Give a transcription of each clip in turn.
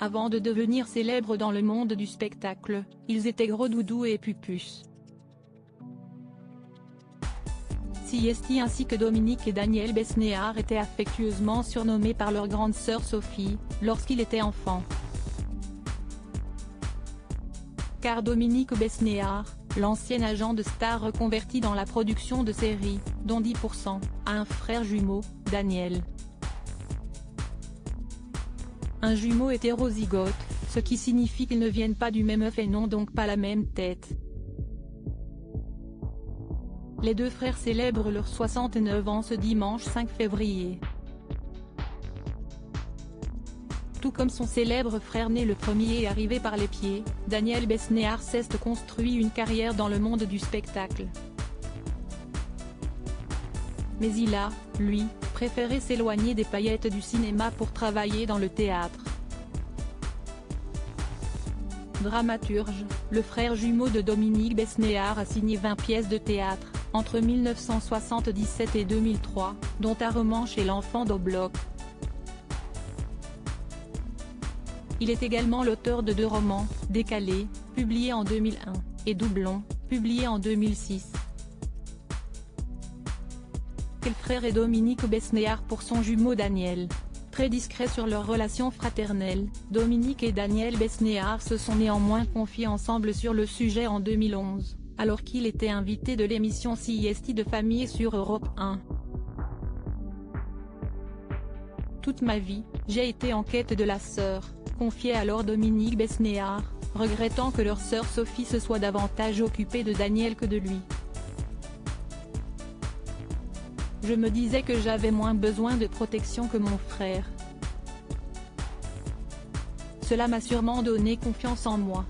Avant de devenir célèbres dans le monde du spectacle, ils étaient Gros Doudou et Pupus. Siesti ainsi que Dominique et Daniel Besnéard étaient affectueusement surnommés par leur grande sœur Sophie, lorsqu'il était enfant. Car Dominique Besnéard, l'ancien agent de star reconverti dans la production de séries, dont 10%, a un frère jumeau, Daniel. Un jumeau hétérozygote, ce qui signifie qu'ils ne viennent pas du même œuf et n'ont donc pas la même tête. Les deux frères célèbrent leurs 69 ans ce dimanche 5 février. Tout comme son célèbre frère né le 1er et arrivé par les pieds, Daniel Besnéard s'est construit une carrière dans le monde du spectacle. Mais il a, lui, préféré s'éloigner des paillettes du cinéma pour travailler dans le théâtre. Dramaturge, le frère jumeau de Dominique Besnéard a signé 20 pièces de théâtre, entre 1977 et 2003, dont un roman chez l'Enfant d'Obloc. Il est également l'auteur de 2 romans, Décalé, publié en 2001, et Doublon, publié en 2006. Quel frère est Dominique Besnéard pour son jumeau Daniel? Très discret sur leur relation fraternelle, Dominique et Daniel Besnéard se sont néanmoins confiés ensemble sur le sujet en 2011, alors qu'il était invité de l'émission Siesti de famille sur Europe 1. Toute ma vie, j'ai été en quête de la sœur, confiait alors Dominique Besnéard, regrettant que leur sœur Sophie se soit davantage occupée de Daniel que de lui. Je me disais que j'avais moins besoin de protection que mon frère. Cela m'a sûrement donné confiance en moi.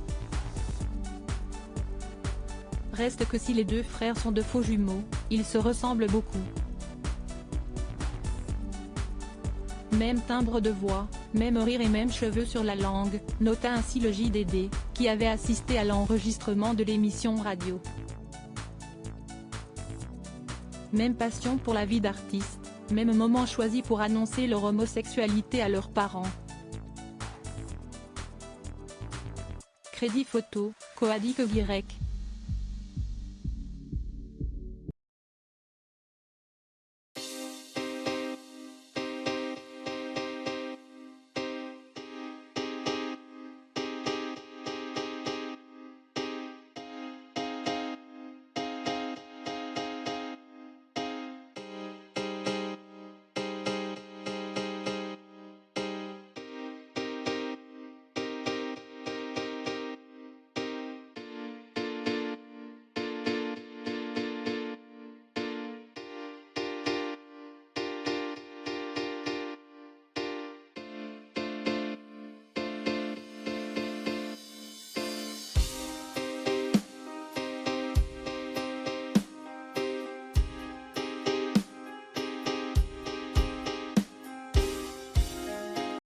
Reste que si les deux frères sont de faux jumeaux, ils se ressemblent beaucoup. Même timbre de voix, même rire et même cheveux sur la langue, nota ainsi le JDD, qui avait assisté à l'enregistrement de l'émission radio. Même passion pour la vie d'artiste, même moment choisi pour annoncer leur homosexualité à leurs parents. Crédit photo, Coadic Guirec.